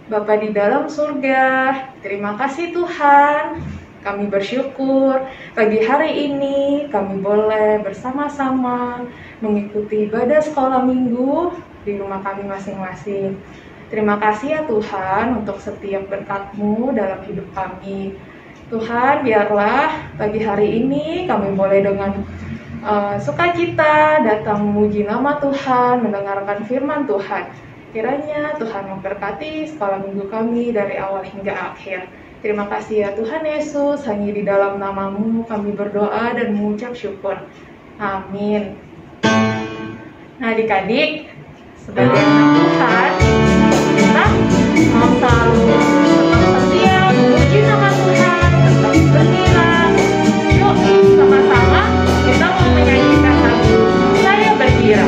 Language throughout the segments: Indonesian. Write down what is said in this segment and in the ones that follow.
Bapa di dalam surga, terima kasih Tuhan. Kami bersyukur pagi hari ini kami boleh bersama-sama mengikuti ibadah sekolah minggu di rumah kami masing-masing. Terima kasih ya Tuhan untuk setiap berkat-Mu dalam hidup kami. Tuhan, biarlah pagi hari ini kami boleh dengan sukacita datang memuji nama Tuhan, mendengarkan firman Tuhan. Kiranya Tuhan memberkati sekolah minggu kami dari awal hingga akhir. Terima kasih ya Tuhan Yesus, hanya di dalam nama-Mu kami berdoa dan mengucap syukur. Amin. Nah adik-adik, sebagai anak Tuhan, kita mau selalu tetap setia memuji nama Tuhan, tetap bergembira. Yuk sama-sama kita mau menyanyikan lagu Saya Bergembira.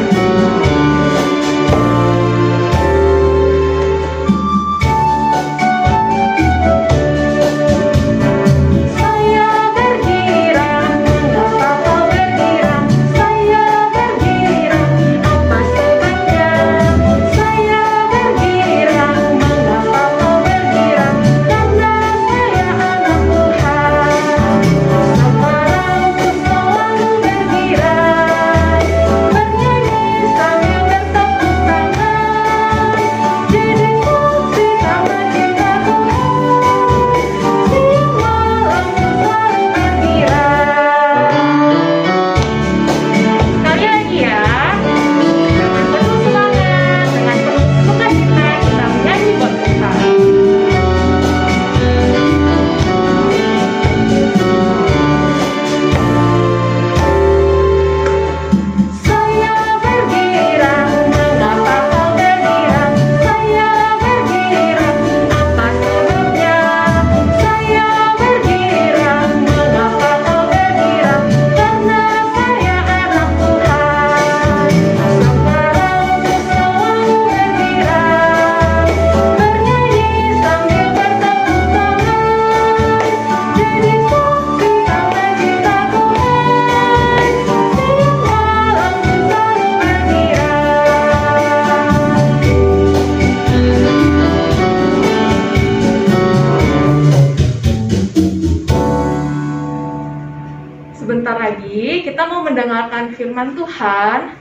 Sebentar lagi kita mau mendengarkan firman Tuhan.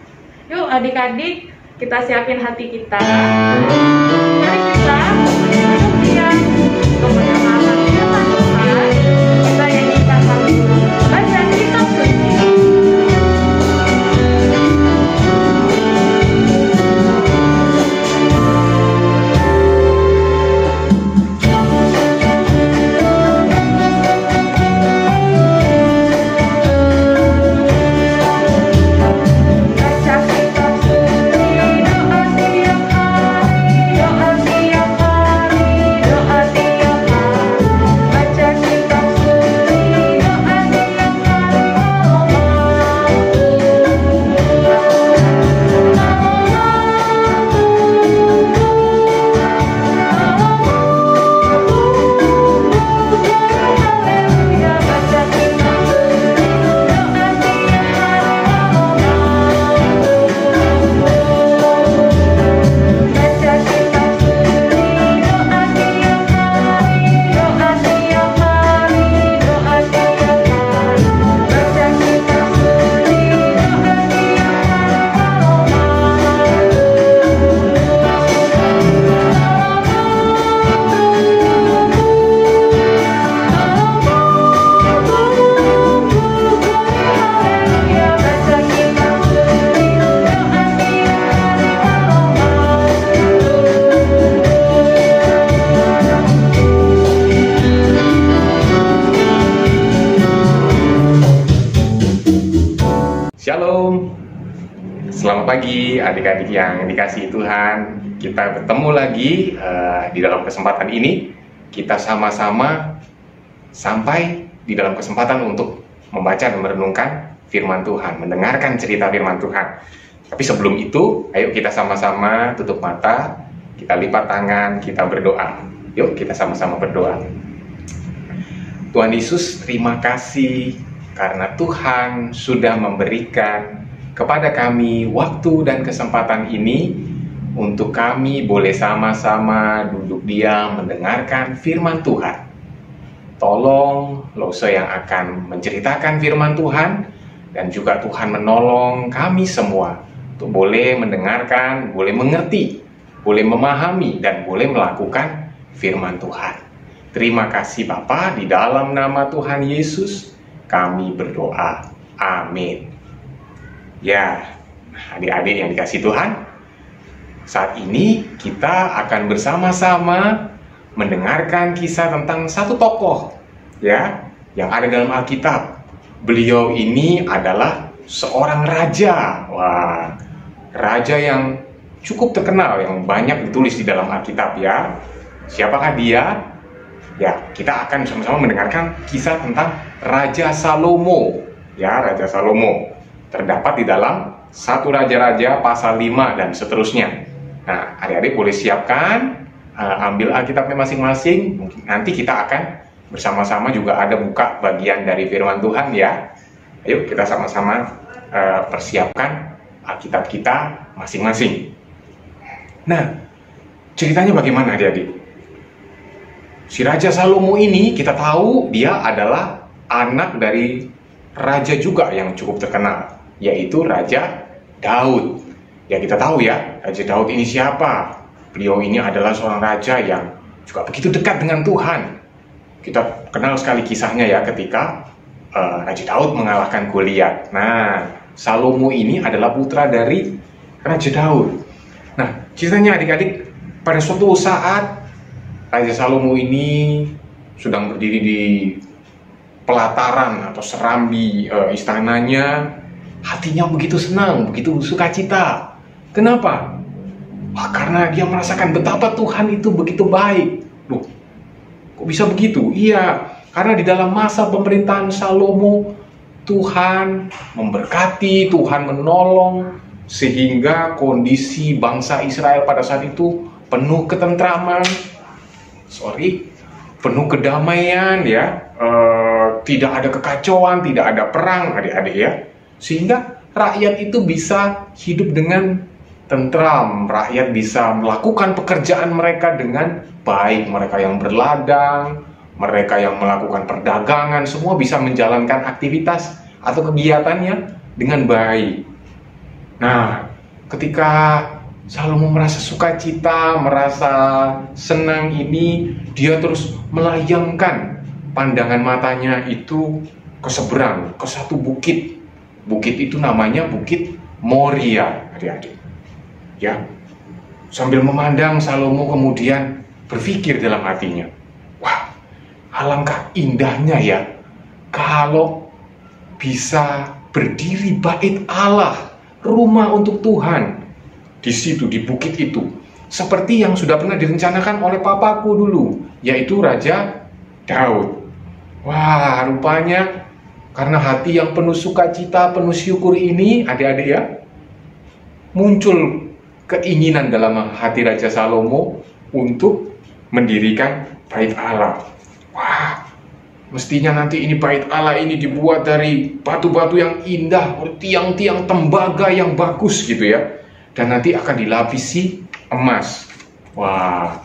Yuk adik-adik, kita siapin hati kita. Mari kita duduk diam untuk mendengarkan firman Tuhan. Kita nyanyikan lagu Baca Kitab Suci. Shalom, selamat pagi adik-adik yang dikasihi Tuhan. Kita bertemu lagi di dalam kesempatan ini. Kita sama-sama sampai di dalam kesempatan untuk membaca dan merenungkan firman Tuhan, mendengarkan cerita firman Tuhan. Tapi sebelum itu, ayo kita sama-sama tutup mata, kita lipat tangan, kita berdoa. Yuk kita sama-sama berdoa. Tuhan Yesus, terima kasih karena Tuhan sudah memberikan kepada kami waktu dan kesempatan ini untuk kami boleh sama-sama duduk diam mendengarkan firman Tuhan. Tolong Lose yang akan menceritakan firman Tuhan, dan juga Tuhan menolong kami semua untuk boleh mendengarkan, boleh mengerti, boleh memahami, dan boleh melakukan firman Tuhan. Terima kasih Bapa, di dalam nama Tuhan Yesus kami berdoa. Amin. Ya, adik-adik yang dikasihi Tuhan, saat ini kita akan bersama-sama mendengarkan kisah tentang satu tokoh ya yang ada dalam Alkitab. Beliau ini adalah seorang raja. Wah, raja yang cukup terkenal, yang banyak ditulis di dalam Alkitab ya. Siapakah dia? Ya, kita akan sama-sama mendengarkan kisah tentang Raja Salomo. Ya, Raja Salomo terdapat di dalam 1 Raja-Raja pasal 5 dan seterusnya. Nah, adik-adik boleh siapkan, ambil Alkitabnya masing-masing. Nanti kita akan bersama-sama juga ada buka bagian dari firman Tuhan ya. Ayo kita sama-sama persiapkan Alkitab kita masing-masing. Nah, ceritanya bagaimana adik-adik? Si Raja Salomo ini kita tahu dia adalah anak dari raja juga yang cukup terkenal, yaitu Raja Daud. Ya kita tahu ya, Raja Daud ini siapa? Beliau ini adalah seorang raja yang juga begitu dekat dengan Tuhan. Kita kenal sekali kisahnya ya ketika Raja Daud mengalahkan Goliat. Nah, Salomo ini adalah putra dari Raja Daud. Nah, ceritanya adik-adik, pada suatu saat Raja Salomo ini sedang berdiri di pelataran atau serambi istananya. Hatinya begitu senang, begitu sukacita. Kenapa? Wah, karena dia merasakan betapa Tuhan itu begitu baik. Loh, kok bisa begitu? Iya, karena di dalam masa pemerintahan Salomo, Tuhan memberkati, Tuhan menolong, sehingga kondisi bangsa Israel pada saat itu penuh ketentraman, penuh kedamaian ya, tidak ada kekacauan, tidak ada perang adik-adik ya, sehingga rakyat itu bisa hidup dengan tentram, rakyat bisa melakukan pekerjaan mereka dengan baik, mereka yang berladang, mereka yang melakukan perdagangan, semua bisa menjalankan aktivitas atau kegiatannya dengan baik. Nah, ketika Salomo merasa sukacita, merasa senang ini, dia terus melayangkan pandangan matanya itu ke seberang, ke satu bukit. Bukit itu namanya Bukit Moria, adik-adik. Ya, sambil memandang, Salomo kemudian berpikir dalam hatinya, wah, alangkah indahnya ya kalau bisa berdiri bait Allah, rumah untuk Tuhan di situ, di bukit itu, seperti yang sudah pernah direncanakan oleh papaku dulu, yaitu Raja Daud. Wah, rupanya karena hati yang penuh sukacita, penuh syukur ini, adik-adik ya, muncul keinginan dalam hati Raja Salomo untuk mendirikan bait Allah. Wah, mestinya nanti ini bait Allah ini dibuat dari batu-batu yang indah, tiang-tiang tembaga yang bagus gitu ya, dan nanti akan dilapisi emas. Wah,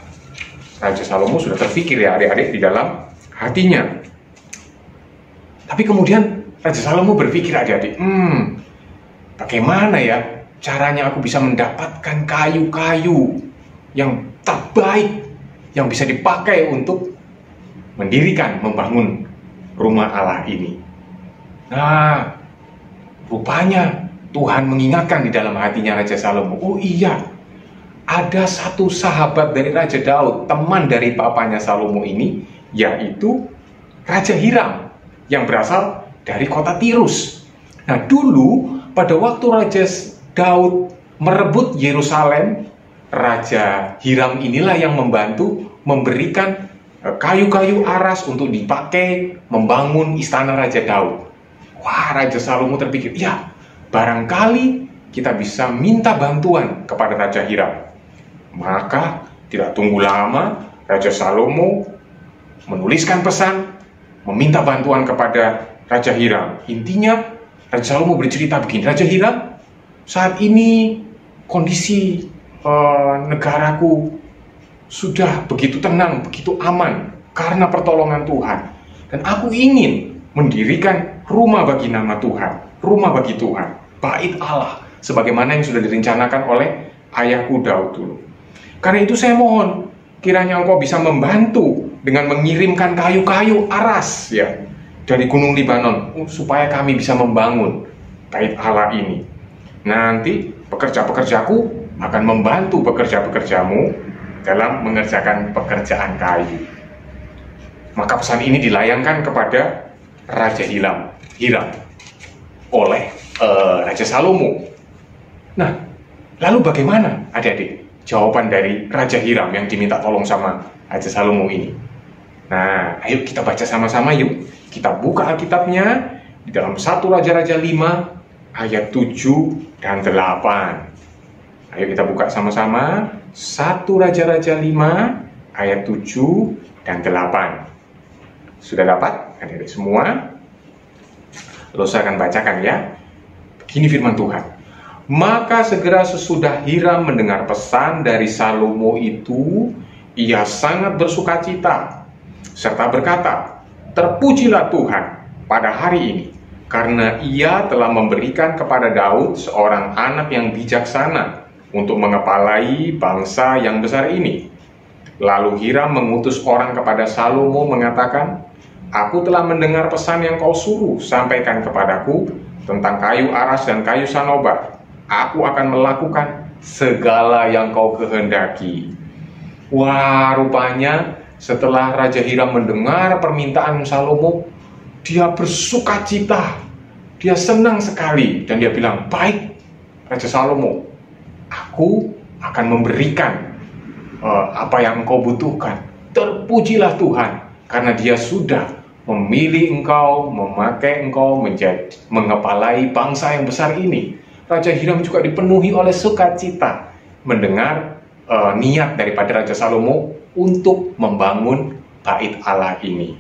Raja Salomo sudah terpikir ya adik-adik di dalam hatinya. Tapi kemudian Raja Salomo berpikir adik-adik, bagaimana ya caranya aku bisa mendapatkan kayu-kayu yang terbaik yang bisa dipakai untuk mendirikan, membangun rumah Allah ini. Nah, rupanya Tuhan mengingatkan di dalam hatinya Raja Salomo, oh iya, ada satu sahabat dari Raja Daud, teman dari papanya Salomo ini, yaitu Raja Hiram, yang berasal dari kota Tirus. Nah, dulu pada waktu Raja Daud merebut Yerusalem, Raja Hiram inilah yang membantu memberikan kayu-kayu aras untuk dipakai membangun istana Raja Daud. Wah, Raja Salomo terpikir, ya, barangkali kita bisa minta bantuan kepada Raja Hiram. Maka tidak tunggu lama, Raja Salomo menuliskan pesan, meminta bantuan kepada Raja Hiram. Intinya, Raja Salomo bercerita begini, Raja Hiram, saat ini kondisi negaraku sudah begitu tenang, begitu aman karena pertolongan Tuhan. Dan aku ingin mendirikan rumah bagi nama Tuhan, rumah bagi Tuhan, bait Allah, sebagaimana yang sudah direncanakan oleh ayahku Daud dulu. Karena itu saya mohon, kiranya engkau bisa membantu dengan mengirimkan kayu-kayu aras ya dari Gunung Libanon, supaya kami bisa membangun bait Allah ini. Nanti pekerja-pekerjaku akan membantu pekerja-pekerjamu dalam mengerjakan pekerjaan kayu. Maka pesan ini dilayangkan kepada Raja Hiram oleh Raja Salomo. Nah, lalu bagaimana adik-adik jawaban dari Raja Hiram yang diminta tolong sama Raja Salomo ini? Nah, ayo kita baca sama-sama yuk. Kita buka Alkitabnya di dalam 1 Raja-Raja 5 ayat 7 dan 8. Ayo kita buka sama-sama 1 Raja-Raja 5 ayat 7 dan 8. Sudah dapat adik-adik semua? Lalu saya akan bacakan ya. Begini firman Tuhan. Maka segera sesudah Hiram mendengar pesan dari Salomo itu, ia sangat bersukacita serta berkata, terpujilah Tuhan pada hari ini, karena ia telah memberikan kepada Daud seorang anak yang bijaksana untuk mengepalai bangsa yang besar ini. Lalu Hiram mengutus orang kepada Salomo mengatakan, aku telah mendengar pesan yang kau suruh sampaikan kepadaku tentang kayu aras dan kayu sanobar. Aku akan melakukan segala yang kau kehendaki. Wah, rupanya setelah Raja Hiram mendengar permintaan Salomo, dia bersukacita, dia senang sekali, dan dia bilang, baik Raja Salomo, aku akan memberikan apa yang engkau butuhkan. Terpujilah Tuhan, karena dia sudah memilih engkau, memakai engkau mengepalai bangsa yang besar ini. Raja Hiram juga dipenuhi oleh sukacita mendengar niat daripada Raja Salomo untuk membangun bait Allah ini.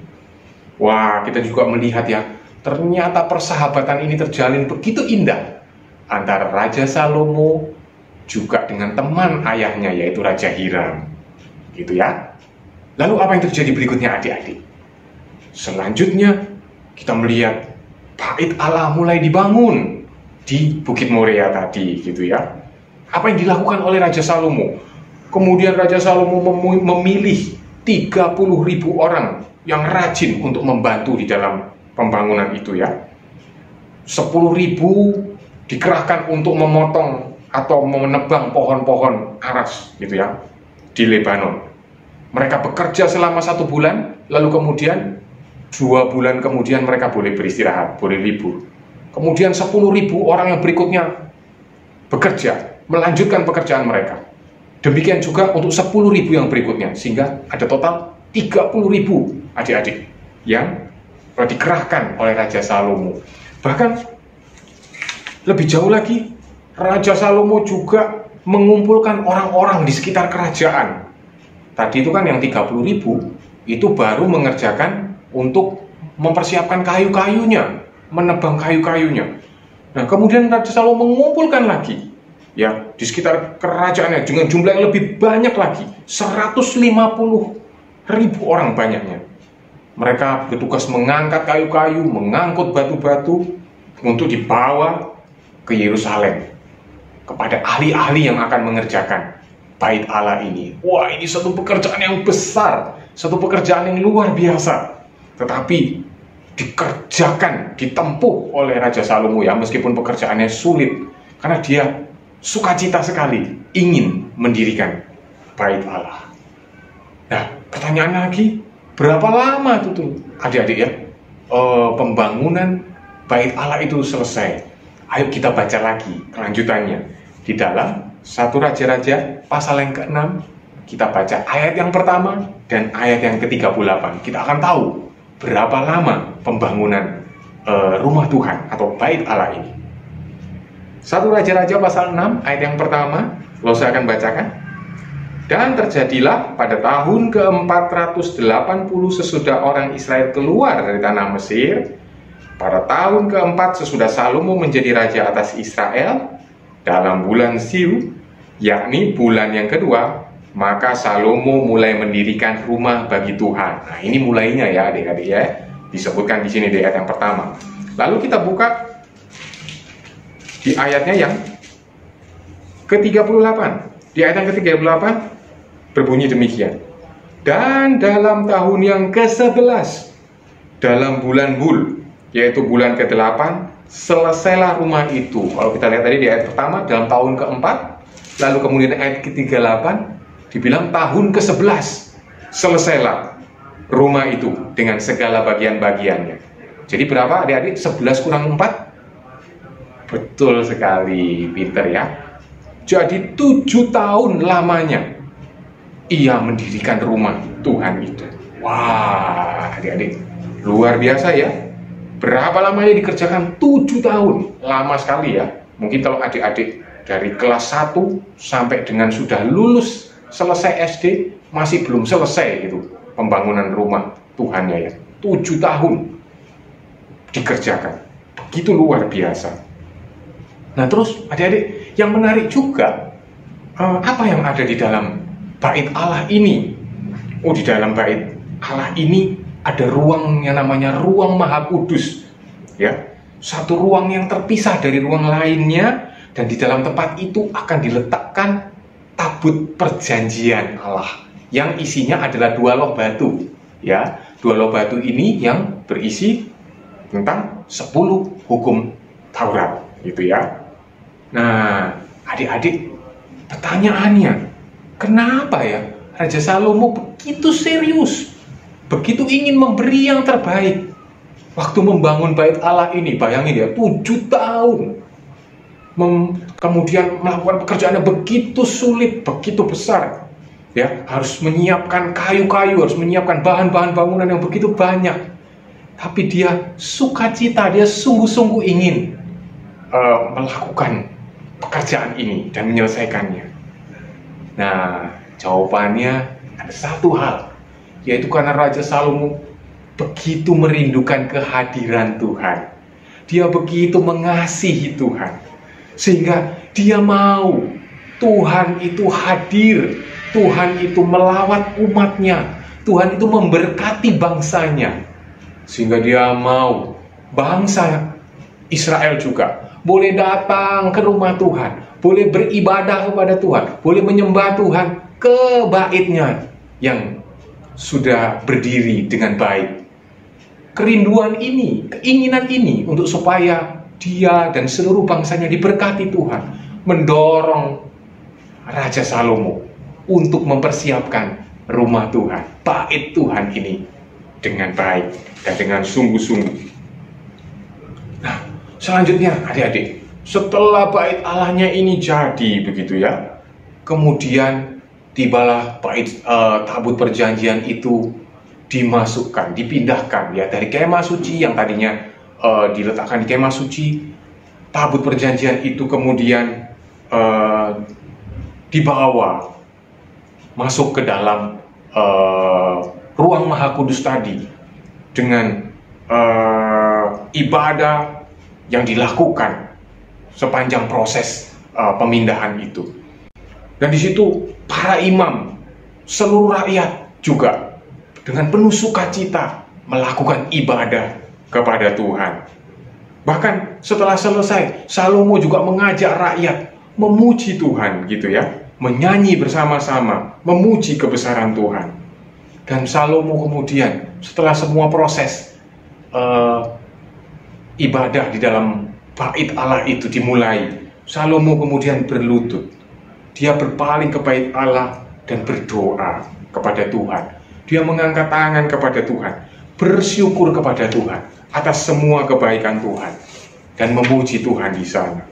Wah, kita juga melihat ya, ternyata persahabatan ini terjalin begitu indah antara Raja Salomo juga dengan teman ayahnya, yaitu Raja Hiram. Gitu ya. Lalu apa yang terjadi berikutnya adik-adik? Selanjutnya kita melihat bait Allah mulai dibangun di Bukit Moria tadi, gitu ya. Apa yang dilakukan oleh Raja Salomo? Kemudian Raja Salomo memilih 30.000 orang yang rajin untuk membantu di dalam pembangunan itu ya. 10.000 dikerahkan untuk memotong atau menebang pohon-pohon aras gitu ya di Lebanon. Mereka bekerja selama 1 bulan, lalu kemudian 2 bulan kemudian mereka boleh beristirahat, boleh libur. Kemudian 10.000 orang yang berikutnya bekerja, melanjutkan pekerjaan mereka. Demikian juga untuk 10.000 yang berikutnya, sehingga ada total 30.000 adik-adik yang dikerahkan oleh Raja Salomo. Bahkan lebih jauh lagi, Raja Salomo juga mengumpulkan orang-orang di sekitar kerajaan. Tadi itu kan yang 30.000 itu baru mengerjakan untuk mempersiapkan kayu-kayunya, menebang kayu-kayunya. Nah, kemudian Raja Salomo mengumpulkan lagi ya di sekitar kerajaannya dengan jumlah yang lebih banyak lagi, 150.000 orang banyaknya. Mereka bertugas mengangkat kayu-kayu, mengangkut batu-batu untuk dibawa ke Yerusalem kepada ahli-ahli yang akan mengerjakan bait Allah ini. Wah, ini satu pekerjaan yang besar, satu pekerjaan yang luar biasa. Tetapi dikerjakan, ditempuh oleh Raja Salomo ya, meskipun pekerjaannya sulit, karena dia sukacita sekali ingin mendirikan bait Allah. Nah, pertanyaannya lagi, berapa lama tuh adik-adik ya pembangunan bait Allah itu selesai? Ayo kita baca lagi kelanjutannya di dalam 1 Raja-Raja pasal yang ke-6. Kita baca ayat yang pertama dan ayat yang ke-38. Kita akan tahu berapa lama pembangunan rumah Tuhan atau bait Allah ini. 1 Raja-Raja pasal 6 ayat yang pertama, lalu saya akan bacakan. Dan terjadilah pada tahun ke-480 sesudah orang Israel keluar dari tanah Mesir, pada tahun ke-4 sesudah Salomo menjadi raja atas Israel, dalam bulan Siu, yakni bulan yang kedua, maka Salomo mulai mendirikan rumah bagi Tuhan. Nah, ini mulainya ya adik-adik ya. Disebutkan di sini di ayat yang pertama. Lalu kita buka di ayatnya yang ke-38. Di ayat yang ke-38 berbunyi demikian. Dan dalam tahun yang ke-11, dalam bulan Bul, yaitu bulan ke-8, selesailah rumah itu. Kalau kita lihat tadi di ayat pertama, dalam tahun ke-4, lalu kemudian ayat ke-38, dibilang tahun ke-11, selesailah rumah itu dengan segala bagian-bagiannya. Jadi berapa adik-adik? 11 kurang 4? Betul sekali, pinter ya. Jadi 7 tahun lamanya ia mendirikan rumah Tuhan itu. Wah, adik-adik, luar biasa ya. Berapa lamanya dikerjakan? 7 tahun. Lama sekali ya. Mungkin kalau adik-adik dari kelas 1 sampai dengan sudah lulus selesai SD, masih belum selesai gitu pembangunan rumah Tuhannya ya. 7 tahun dikerjakan. Begitu luar biasa. Nah terus adik-adik, yang menarik juga apa yang ada di dalam bait Allah ini? Oh, di dalam bait Allah ini ada ruang yang namanya ruang Maha Kudus, ya, satu ruang yang terpisah dari ruang lainnya, dan di dalam tempat itu akan diletakkan tabut perjanjian Allah yang isinya adalah 2 loh batu, ya, 2 loh batu ini yang berisi tentang 10 hukum Taurat, gitu ya. Nah, adik-adik, pertanyaannya, kenapa ya Raja Salomo begitu serius, begitu ingin memberi yang terbaik waktu membangun bait Allah ini? Bayangin ya, 7 tahun kemudian melakukan pekerjaannya begitu sulit, begitu besar ya, harus menyiapkan kayu-kayu, harus menyiapkan bahan-bahan bangunan yang begitu banyak, tapi dia sukacita, dia sungguh-sungguh ingin melakukan pekerjaan ini dan menyelesaikannya. Nah, jawabannya ada satu hal, yaitu karena Raja Salomo begitu merindukan kehadiran Tuhan. Dia begitu mengasihi Tuhan, sehingga dia mau Tuhan itu hadir, Tuhan itu melawat umatnya, Tuhan itu memberkati bangsanya, sehingga dia mau bangsa Israel juga boleh datang ke rumah Tuhan, boleh beribadah kepada Tuhan, boleh menyembah Tuhan ke baitnya yang sudah berdiri dengan baik. Kerinduan ini, keinginan ini untuk supaya dia dan seluruh bangsanya diberkati Tuhan, mendorong Raja Salomo untuk mempersiapkan rumah Tuhan, bait Tuhan ini dengan baik dan dengan sungguh-sungguh. Selanjutnya adik-adik, setelah bait Allahnya ini jadi begitu ya, kemudian tibalah bait tabut perjanjian itu dimasukkan, dipindahkan ya dari kemah suci yang tadinya diletakkan di kemah suci. Tabut perjanjian itu kemudian dibawa masuk ke dalam ruang Maha Kudus tadi dengan ibadah yang dilakukan sepanjang proses pemindahan itu. Dan di situ para imam, seluruh rakyat juga dengan penuh sukacita melakukan ibadah kepada Tuhan. Bahkan setelah selesai, Salomo juga mengajak rakyat memuji Tuhan gitu ya, menyanyi bersama-sama, memuji kebesaran Tuhan. Dan Salomo kemudian setelah semua proses ibadah di dalam bait Allah itu dimulai, Salomo kemudian berlutut. Dia berpaling ke bait Allah dan berdoa kepada Tuhan. Dia mengangkat tangan kepada Tuhan, bersyukur kepada Tuhan atas semua kebaikan Tuhan dan memuji Tuhan di sana.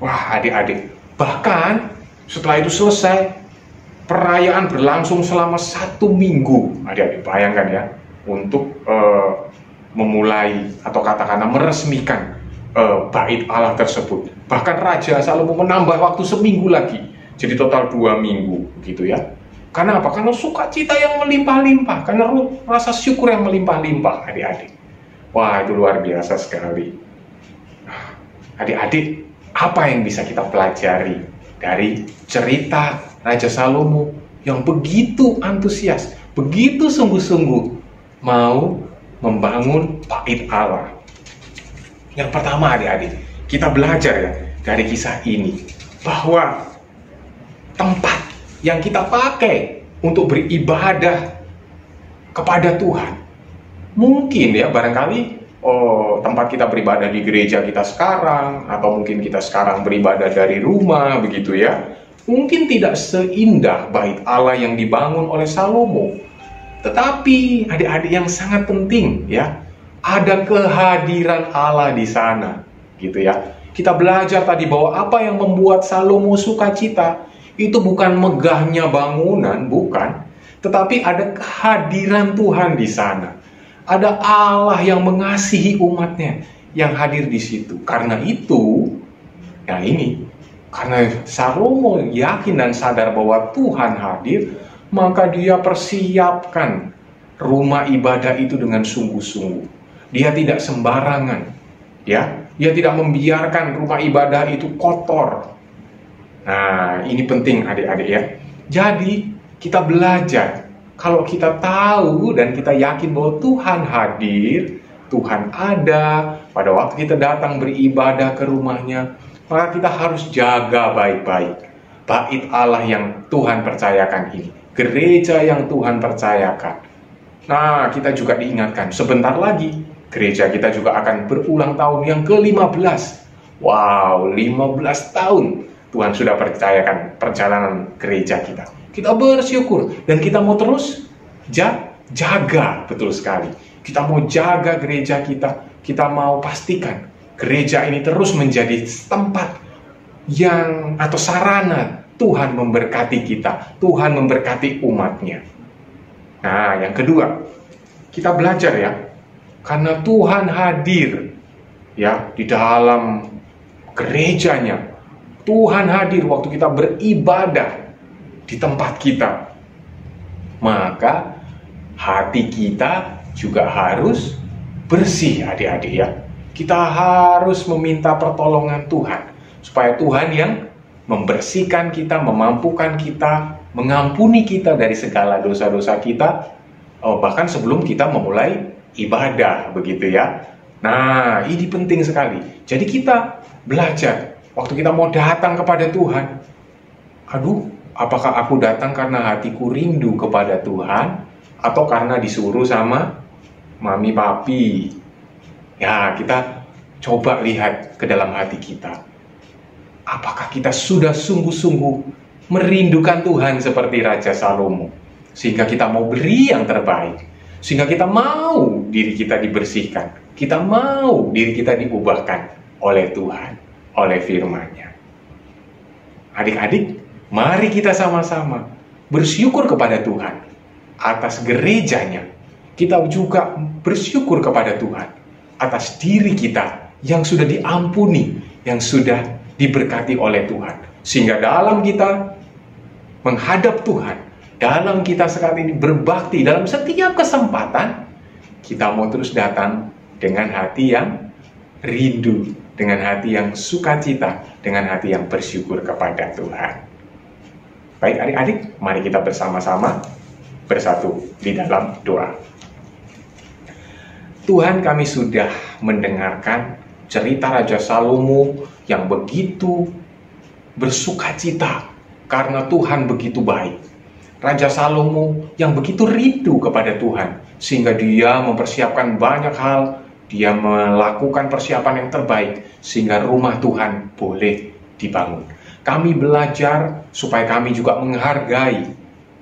Wah, adik-adik, bahkan setelah itu selesai, perayaan berlangsung selama 1 minggu. Adik-adik bayangkan ya, untuk memulai atau katakanlah meresmikan bait Allah tersebut. Bahkan Raja Salomo menambah waktu seminggu lagi, jadi total 2 minggu gitu ya. Karena apa? Karena sukacita yang melimpah-limpah, karena rasa syukur yang melimpah-limpah, adik-adik. Wah, itu luar biasa sekali. Adik-adik, apa yang bisa kita pelajari dari cerita Raja Salomo yang begitu antusias, begitu sungguh-sungguh mau membangun bait Allah. Yang pertama adik-adik, kita belajar ya dari kisah ini bahwa tempat yang kita pakai untuk beribadah kepada Tuhan, mungkin ya barangkali tempat kita beribadah di gereja kita sekarang, atau mungkin kita sekarang beribadah dari rumah begitu ya, mungkin tidak seindah bait Allah yang dibangun oleh Salomo. Tetapi adik-adik yang sangat penting ya, ada kehadiran Allah di sana gitu ya. Kita belajar tadi bahwa apa yang membuat Salomo sukacita itu bukan megahnya bangunan, bukan, tetapi ada kehadiran Tuhan di sana. Ada Allah yang mengasihi umatnya yang hadir di situ. Karena itu, ya ini, karena Salomo yakin dan sadar bahwa Tuhan hadir, maka dia persiapkan rumah ibadah itu dengan sungguh-sungguh. Dia tidak sembarangan, ya. Dia tidak membiarkan rumah ibadah itu kotor. Nah, ini penting adik-adik ya. Jadi, kita belajar. Kalau kita tahu dan kita yakin bahwa Tuhan hadir, Tuhan ada, pada waktu kita datang beribadah ke rumahnya, maka kita harus jaga baik-baik bait Allah yang Tuhan percayakan ini, gereja yang Tuhan percayakan. Nah, kita juga diingatkan, sebentar lagi gereja kita juga akan berulang tahun yang ke-15. Wow, 15 tahun Tuhan sudah percayakan perjalanan gereja kita. Kita bersyukur dan kita mau terus jaga, betul sekali. Kita mau jaga gereja kita. Kita mau pastikan gereja ini terus menjadi tempat yang atau sarana Tuhan memberkati kita, Tuhan memberkati umatnya. Nah, yang kedua, kita belajar ya, karena Tuhan hadir ya di dalam gerejanya. Tuhan hadir waktu kita beribadah di tempat kita, maka hati kita juga harus bersih adik-adik ya. Kita harus meminta pertolongan Tuhan, supaya Tuhan yang membersihkan kita, memampukan kita, mengampuni kita dari segala dosa-dosa kita, bahkan sebelum kita memulai ibadah begitu ya. Nah, ini penting sekali. Jadi kita belajar, waktu kita mau datang kepada Tuhan, apakah aku datang karena hatiku rindu kepada Tuhan, atau karena disuruh sama mami papi? Ya, kita coba lihat ke dalam hati kita. Apakah kita sudah sungguh-sungguh merindukan Tuhan seperti Raja Salomo, sehingga kita mau beri yang terbaik, sehingga kita mau diri kita dibersihkan, kita mau diri kita diubahkan oleh Tuhan, oleh firman-Nya. Adik-adik, mari kita sama-sama bersyukur kepada Tuhan atas gerejanya. Kita juga bersyukur kepada Tuhan atas diri kita yang sudah diampuni, yang sudah diberkati oleh Tuhan. Sehingga dalam kita menghadap Tuhan, dalam kita sekarang ini berbakti, dalam setiap kesempatan, kita mau terus datang dengan hati yang rindu, dengan hati yang sukacita, dengan hati yang bersyukur kepada Tuhan. Baik adik-adik, mari kita bersama-sama bersatu di dalam doa. Tuhan, kami sudah mendengarkan cerita Raja Salomo yang begitu bersukacita karena Tuhan begitu baik. Raja Salomo yang begitu rindu kepada Tuhan, sehingga dia mempersiapkan banyak hal, dia melakukan persiapan yang terbaik, sehingga rumah Tuhan boleh dibangun. Kami belajar supaya kami juga menghargai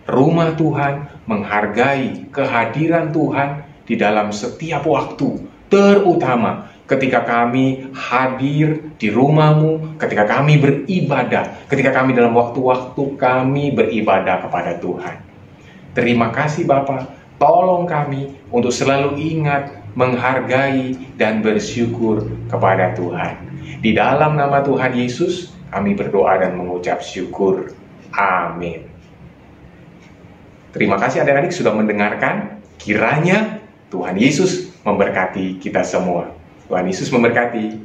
rumah Tuhan, menghargai kehadiran Tuhan di dalam setiap waktu, terutama ketika kami hadir di rumah-Mu, ketika kami beribadah, ketika kami dalam waktu-waktu kami beribadah kepada Tuhan. Terima kasih Bapa, tolong kami untuk selalu ingat, menghargai, dan bersyukur kepada Tuhan. Di dalam nama Tuhan Yesus, kami berdoa dan mengucap syukur. Amin. Terima kasih adik-adik sudah mendengarkan. Kiranya Tuhan Yesus memberkati kita semua. Tuhan Yesus memberkati.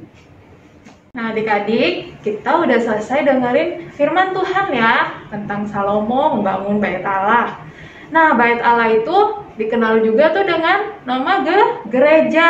Nah, adik-adik, kita udah selesai dengerin firman Tuhan ya tentang Salomo membangun bait Allah. Nah, bait Allah itu dikenal juga tuh dengan nama gereja,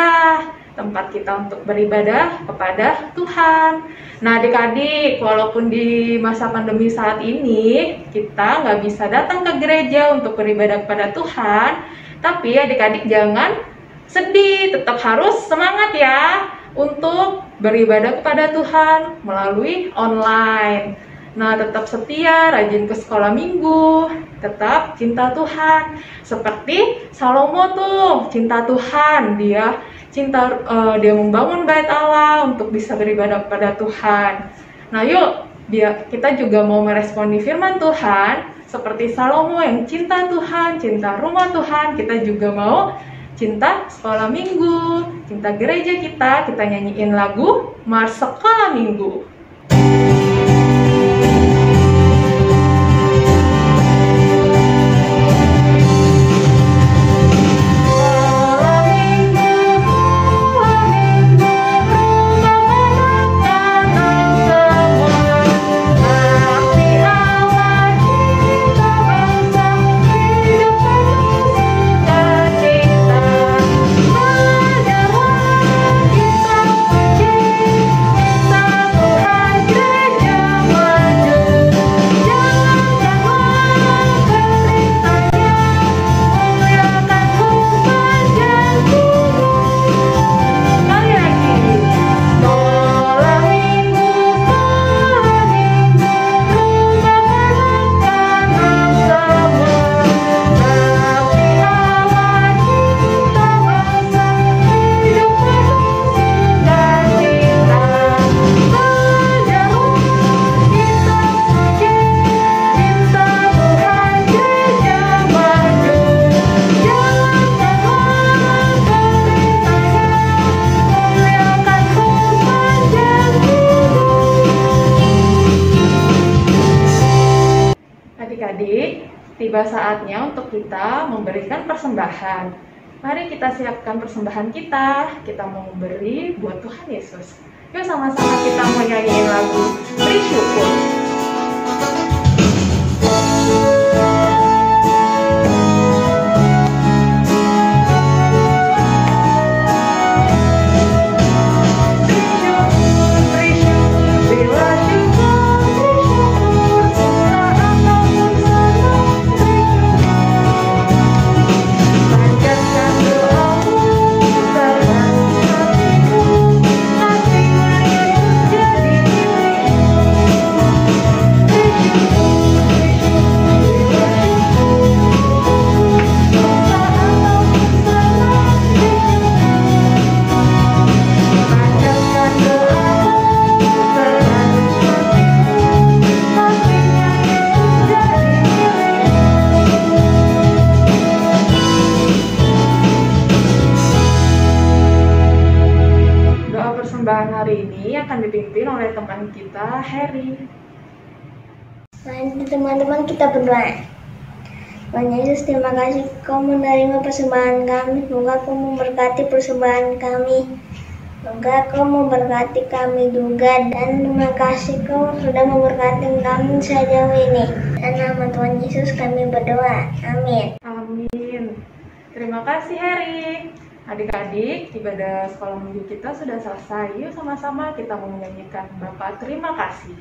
tempat kita untuk beribadah kepada Tuhan. Nah, adik-adik, walaupun di masa pandemi saat ini kita nggak bisa datang ke gereja untuk beribadah kepada Tuhan, tapi adik-adik jangan sedih, tetap harus semangat ya untuk beribadah kepada Tuhan melalui online. Nah, tetap setia, rajin ke sekolah minggu, tetap cinta Tuhan. Seperti Salomo tuh, cinta Tuhan, dia membangun bait Allah untuk bisa beribadah kepada Tuhan. Nah, yuk kita juga mau meresponi firman Tuhan seperti Salomo yang cinta Tuhan, cinta rumah Tuhan. Kita juga mau cinta sekolah minggu, cinta gereja kita nyanyiin lagu Mars Sekolah Minggu. Adik-adik, tiba saatnya untuk kita memberikan persembahan. Mari kita siapkan persembahan kita mau beri buat Tuhan Yesus. Yuk sama-sama kita mau nyanyiin lagu Beri Syukur. Persembahan hari ini akan dipimpin oleh teman kita, Harry. Mari teman-teman kita berdoa. Tuhan Yesus, terima kasih Kau menerima persembahan kami. Semoga Kau memberkati persembahan kami. Semoga Kau memberkati kami juga. Dan terima kasih Kau sudah memberkati kami sejauh ini. Dan nama Tuhan Yesus kami berdoa. Amin. Amin. Terima kasih, Harry. Adik-adik, ibadah sekolah minggu kita sudah selesai. Yuk sama-sama kita mau menyanyikan Bapa Terima Kasih.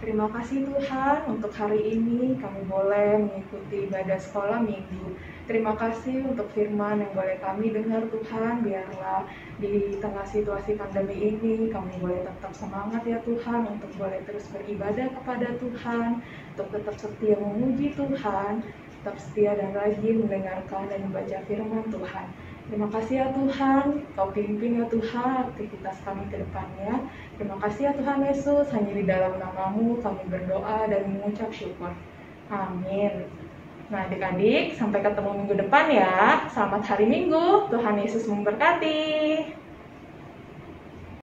Terima kasih Tuhan untuk hari ini kami boleh mengikuti ibadah sekolah minggu. Terima kasih untuk firman yang boleh kami dengar Tuhan. Biarlah di tengah situasi pandemi ini kami boleh tetap semangat ya Tuhan, untuk boleh terus beribadah kepada Tuhan, untuk tetap setia memuji Tuhan, tetap setia dan rajin mendengarkan dan membaca firman Tuhan. Terima kasih ya Tuhan, Kau pimpin ya Tuhan aktivitas kami ke depannya. Terima kasih ya Tuhan Yesus, hanya di dalam nama-Mu kami berdoa dan mengucap syukur. Amin. Nah adik-adik, sampai ketemu minggu depan ya. Selamat hari Minggu, Tuhan Yesus memberkati.